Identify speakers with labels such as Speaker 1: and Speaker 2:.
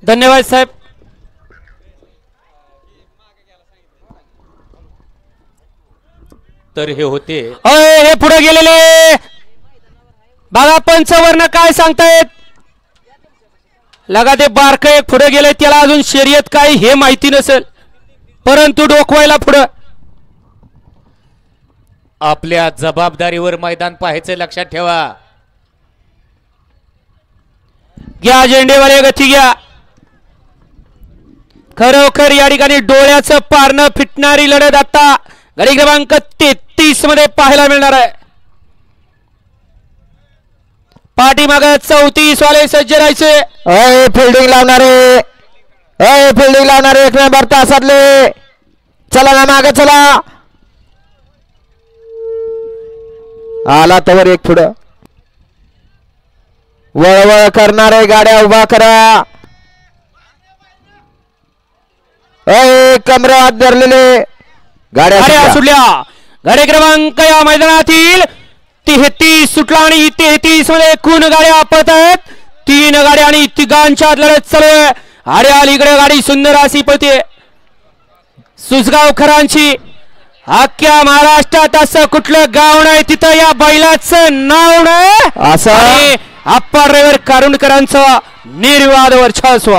Speaker 1: धन्यवाद साहेब.
Speaker 2: तर हे होते
Speaker 1: हे पुढे गेलेले बघा पंचवर्ण काय सांगतायत. लगा ते बारक एक पुढे गेले त्याला अजून शर्यत काय हे माहिती नसेल परंतु डोकवायला पुढे
Speaker 2: आपल्या जबाबदारीवर मैदान पाहायचं लक्षात ठेवा.
Speaker 1: घ्या झेंडेवाले गती घ्या. खरोखर या ठिकाणी डोळ्याचं पारणं फिटणारी लढत आता गाडी क्रमांक 33 मध्ये पाहायला मिळणार आहे. पाठीमाग 34 वाले सज्ज राहायचे.
Speaker 3: फिल्डिंग लावणारे फिल्डिंग लावणारे 1 नंबर तासातले. चला ना मागे चला. आला तवर एक पुढं वळवळ करणारे गाड्या उभा करा. कमरात धरलेले गाड्या
Speaker 1: सुटल्या. गाडी क्रमांक या मैदानातील 33 सुटला आणि 33 मध्ये एकूण गाड्या पळत आहेत. 3 गाड्या आणि तिघांच्या लढत चालू आहे. अरे अलीकडे गाडी सुंदर अशी पळते. सुसगावकरांची अख्ख्या महाराष्ट्रात असं कुठलं गाव नाही तिथं या बैलाचं नाव नाही.
Speaker 3: असं
Speaker 1: अप्पा ड्रायव्हर कारुंडकरांचा निर्वाद वर्चस्व.